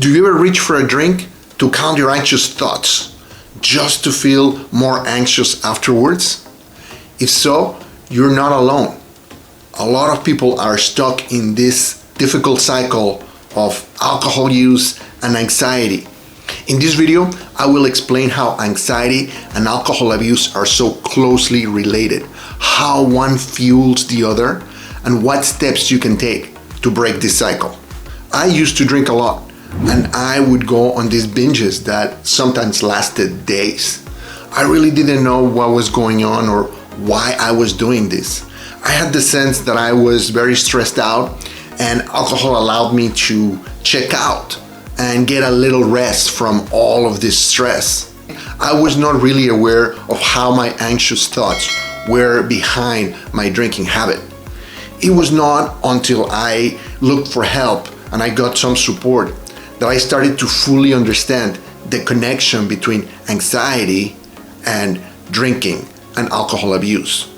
Do you ever reach for a drink to calm your anxious thoughts, just to feel more anxious afterwards? If so, you're not alone. A lot of people are stuck in this difficult cycle of alcohol use and anxiety. In this video, I will explain how anxiety and alcohol abuse are so closely related, how one fuels the other, and what steps you can take to break this cycle. I used to drink a lot, and I would go on these binges that sometimes lasted days. I really didn't know what was going on or why I was doing this. I had the sense that I was very stressed out, and alcohol allowed me to check out and get a little rest from all of this stress. I was not really aware of how my anxious thoughts were behind my drinking habit. It was not until I looked for help and I got some support that I started to fully understand the connection between anxiety and drinking and alcohol abuse.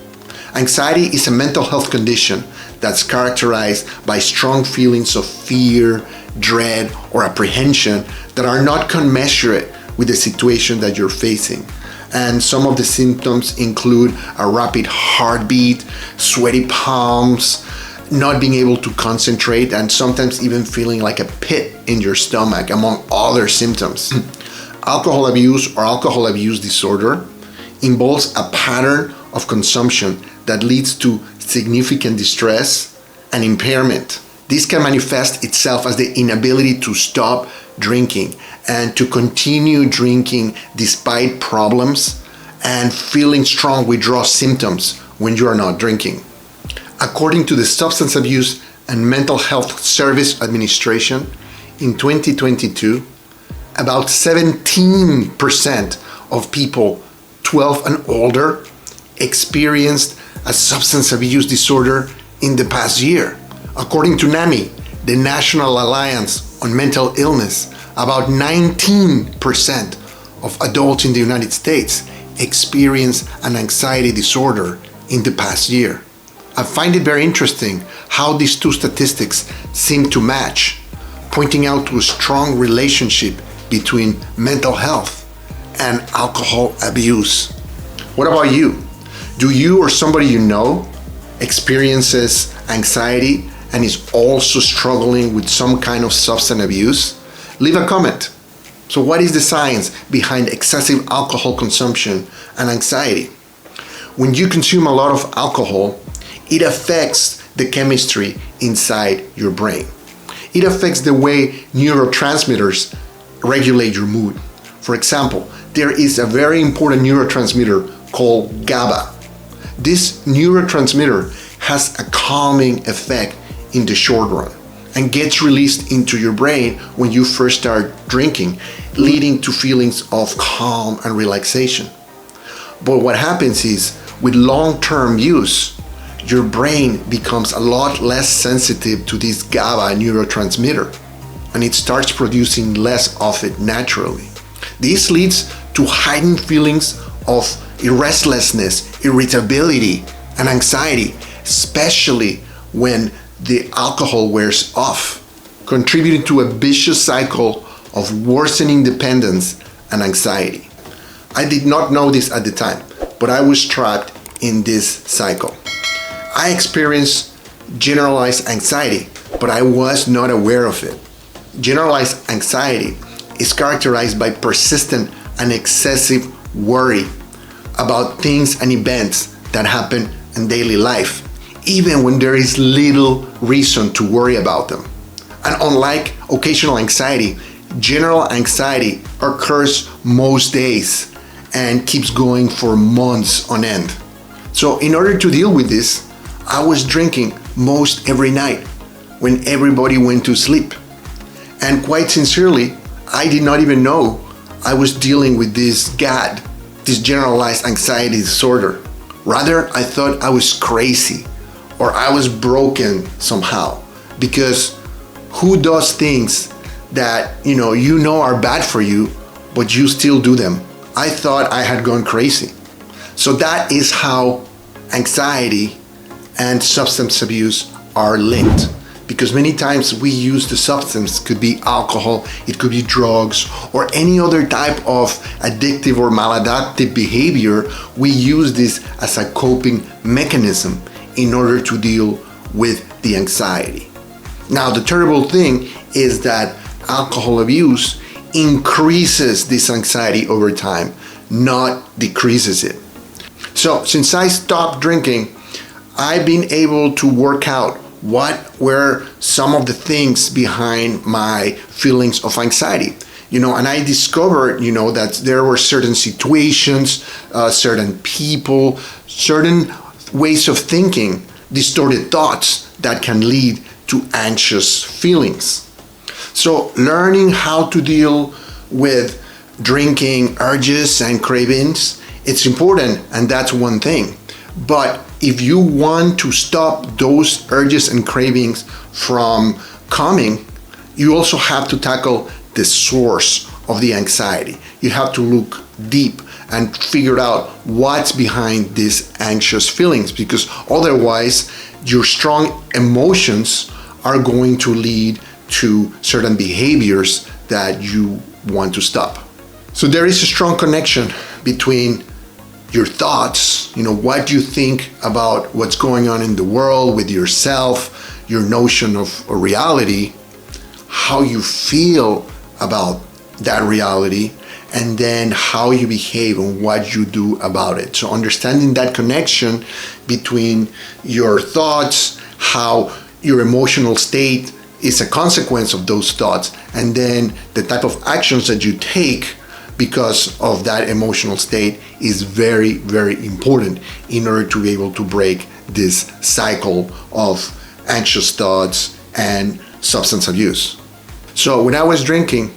Anxiety is a mental health condition that's characterized by strong feelings of fear, dread, or apprehension that are not commensurate with the situation that you're facing. And some of the symptoms include a rapid heartbeat, sweaty palms, not being able to concentrate, and sometimes even feeling like a pit in your stomach, among other symptoms. Alcohol abuse or alcohol abuse disorder involves a pattern of consumption that leads to significant distress and impairment. This can manifest itself as the inability to stop drinking and to continue drinking despite problems and feeling strong withdrawal symptoms when you are not drinking. According to the Substance Abuse and Mental Health Service Administration, in 2022, about 17% of people 12 and older experienced a substance abuse disorder in the past year. According to NAMI, the National Alliance on Mental Illness, about 19% of adults in the United States experienced an anxiety disorder in the past year. I find it very interesting how these two statistics seem to match, pointing out to a strong relationship between mental health and alcohol abuse. What about you? Do you or somebody you know experiences anxiety and is also struggling with some kind of substance abuse? Leave a comment. So what is the science behind excessive alcohol consumption and anxiety? When you consume a lot of alcohol, it affects the chemistry inside your brain. It affects the way neurotransmitters regulate your mood. For example, there is a very important neurotransmitter called GABA. This neurotransmitter has a calming effect in the short run and gets released into your brain when you first start drinking, leading to feelings of calm and relaxation. But what happens is, with long-term use, your brain becomes a lot less sensitive to this GABA neurotransmitter, and it starts producing less of it naturally. This leads to heightened feelings of restlessness, irritability, and anxiety, especially when the alcohol wears off, contributing to a vicious cycle of worsening dependence and anxiety. I did not know this at the time, but I was trapped in this cycle. I experienced generalized anxiety, but I was not aware of it. Generalized anxiety is characterized by persistent and excessive worry about things and events that happen in daily life, even when there is little reason to worry about them. And unlike occasional anxiety, general anxiety occurs most days and keeps going for months on end. So in order to deal with this, I was drinking most every night when everybody went to sleep. And quite sincerely, I did not even know I was dealing with this GAD, this generalized anxiety disorder. Rather, I thought I was crazy or I was broken somehow, because who does things that you know are bad for you, but you still do them? I thought I had gone crazy. So that is how anxiety and substance abuse are linked. because many times we use the substance. Could be alcohol, it could be drugs, or any other type of addictive or maladaptive behavior. We use this as a coping mechanism in order to deal with the anxiety. Now, the terrible thing is that alcohol abuse increases this anxiety over time, not decreases it. So since I stopped drinking, I've been able to work out what were some of the things behind my feelings of anxiety. And I discovered, that there were certain situations, certain people, certain ways of thinking, distorted thoughts that can lead to anxious feelings. So learning how to deal with drinking urges and cravings, it's important, and that's one thing. But if you want to stop those urges and cravings from coming, you also have to tackle the source of the anxiety. You have to look deep and figure out what's behind these anxious feelings, because otherwise your strong emotions are going to lead to certain behaviors that you want to stop. So there is a strong connection between your thoughts, what you think about what's going on in the world, with yourself, your notion of a reality, how you feel about that reality, and then how you behave and what you do about it. So understanding that connection between your thoughts, how your emotional state is a consequence of those thoughts, and then the type of actions that you take because of that emotional state is very, very important in order to be able to break this cycle of anxious thoughts and substance abuse. So when I was drinking,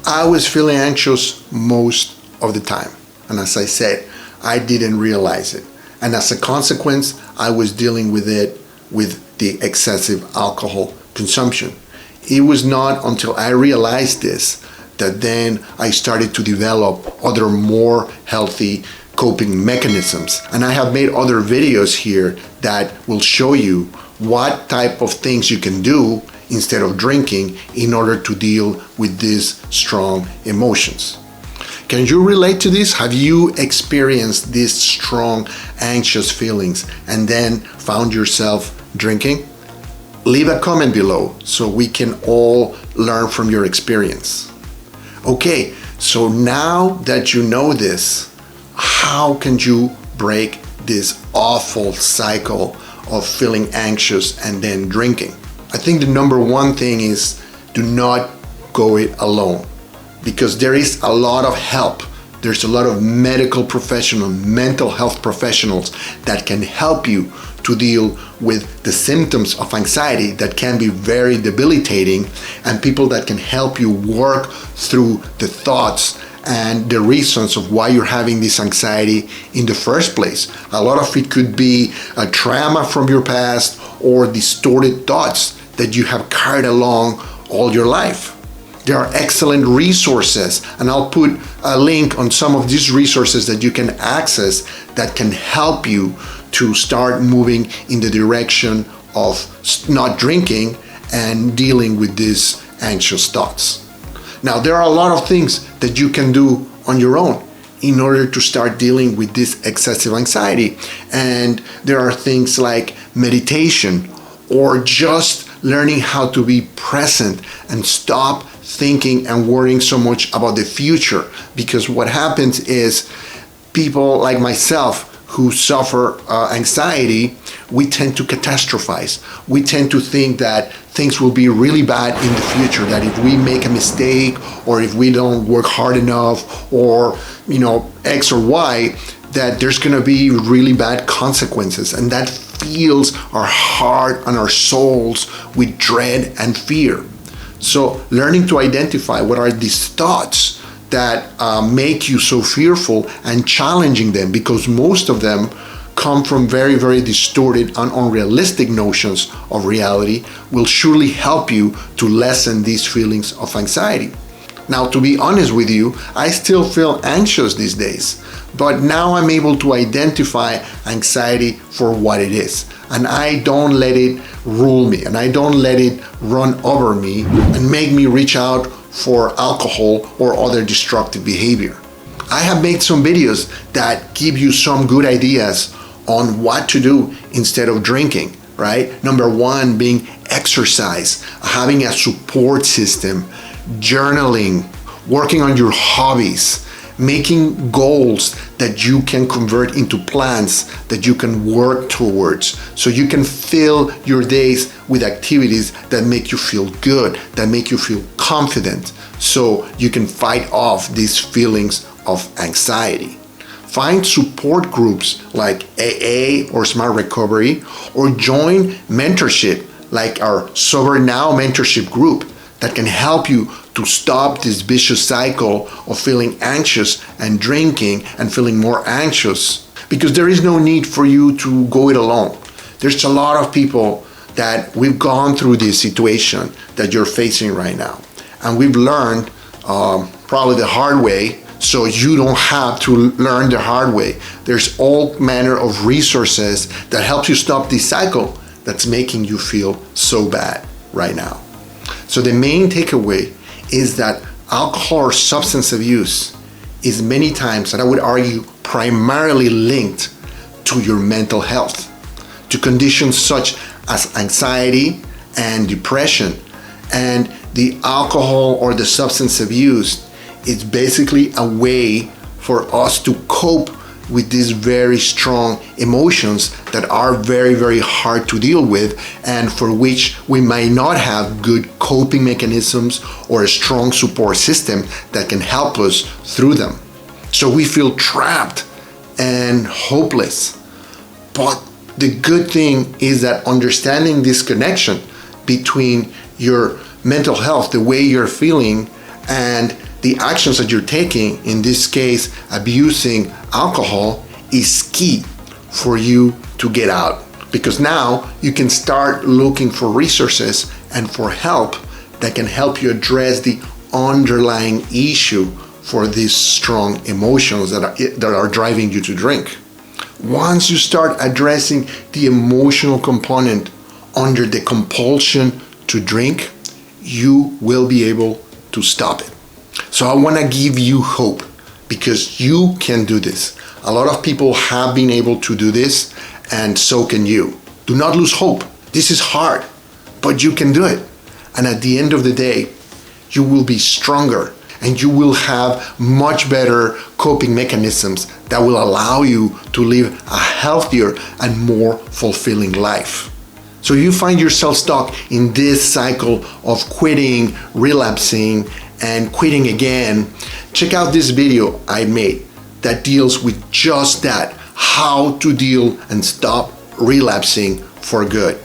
I was feeling anxious most of the time. And as I said, I didn't realize it. And as a consequence, I was dealing with it with the excessive alcohol consumption. It was not until I realized this that then I started to develop other more healthy coping mechanisms. And I have made other videos here that will show you what type of things you can do instead of drinking in order to deal with these strong emotions. Can you relate to this? Have you experienced these strong anxious feelings and then found yourself drinking? Leave a comment below so we can all learn from your experience. Okay, so now that you know this, how can you break this awful cycle of feeling anxious and then drinking? I think the number one thing is do not go it alone, because there is a lot of help. There's a lot of medical professionals, mental health professionals that can help you to deal with the symptoms of anxiety that can be very debilitating, and people that can help you work through the thoughts and the reasons of why you're having this anxiety in the first place. A lot of it could be a trauma from your past or distorted thoughts that you have carried along all your life. There are excellent resources, and I'll put a link on some of these resources that you can access that can help you to start moving in the direction of not drinking and dealing with these anxious thoughts. Now, there are a lot of things that you can do on your own in order to start dealing with this excessive anxiety. And there are things like meditation, or just learning how to be present and stop thinking and worrying so much about the future. Because what happens is people like myself who suffer anxiety, we tend to catastrophize. We tend to think that things will be really bad in the future, that if we make a mistake or if we don't work hard enough or, X or Y, that there's gonna be really bad consequences. And that fills our heart and our souls with dread and fear. So learning to identify what are these thoughts that make you so fearful and challenging them, because most of them come from very, very distorted and unrealistic notions of reality, will surely help you to lessen these feelings of anxiety. Now, to be honest with you, I still feel anxious these days, but now I'm able to identify anxiety for what it is. And I don't let it rule me, and I don't let it run over me and make me reach out for alcohol or other destructive behavior. I have made some videos that give you some good ideas on what to do instead of drinking, right? Number one being exercise, having a support system, journaling, working on your hobbies, making goals that you can convert into plans that you can work towards, so you can fill your days with activities that make you feel good, that make you feel confident, so you can fight off these feelings of anxiety. Find support groups like AA or Smart Recovery, or join mentorship like our Sober Now mentorship group that can help you to stop this vicious cycle of feeling anxious and drinking and feeling more anxious, because there is no need for you to go it alone. There's a lot of people that we've gone through this situation that you're facing right now, and we've learned probably the hard way, so you don't have to learn the hard way. There's all manner of resources that help you stop this cycle that's making you feel so bad right now. So the main takeaway is that alcohol or substance abuse is many times, and I would argue primarily, linked to your mental health, to conditions such as anxiety and depression. And the alcohol or the substance abuse is basically a way for us to cope with these very strong emotions that are very, very hard to deal with, and for which we might not have good coping mechanisms or a strong support system that can help us through them. So we feel trapped and hopeless. But the good thing is that understanding this connection between your mental health, the way you're feeling, and the actions that you're taking, in this case, abusing alcohol, is key for you to get out. Because now you can start looking for resources and for help that can help you address the underlying issue for these strong emotions that are driving you to drink. Once you start addressing the emotional component under the compulsion to drink, you will be able to stop it. So I want to give you hope, because you can do this. A lot of people have been able to do this, and so can you. Do not lose hope. This is hard, but you can do it. And at the end of the day, you will be stronger, and you will have much better coping mechanisms that will allow you to live a healthier and more fulfilling life. So you find yourself stuck in this cycle of quitting, relapsing, and quitting again, check out this video I made that deals with just that, how to deal and stop relapsing for good.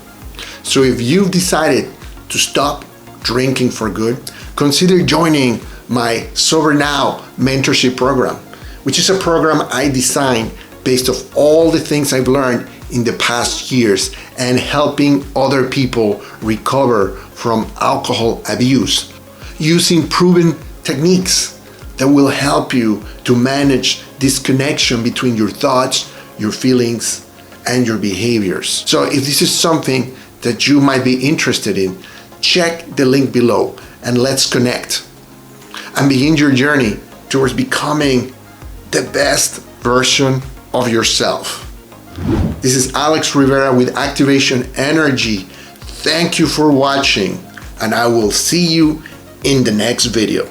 So if you've decided to stop drinking for good, consider joining my Sober Now mentorship program, which is a program I designed based off all the things I've learned in the past years and helping other people recover from alcohol abuse, using proven techniques that will help you to manage this connection between your thoughts, your feelings, and your behaviors. So if this is something that you might be interested in, check the link below and let's connect and begin your journey towards becoming the best version of yourself. This is Alex Rivera with Activation Energy. Thank you for watching, and I will see you in the next video.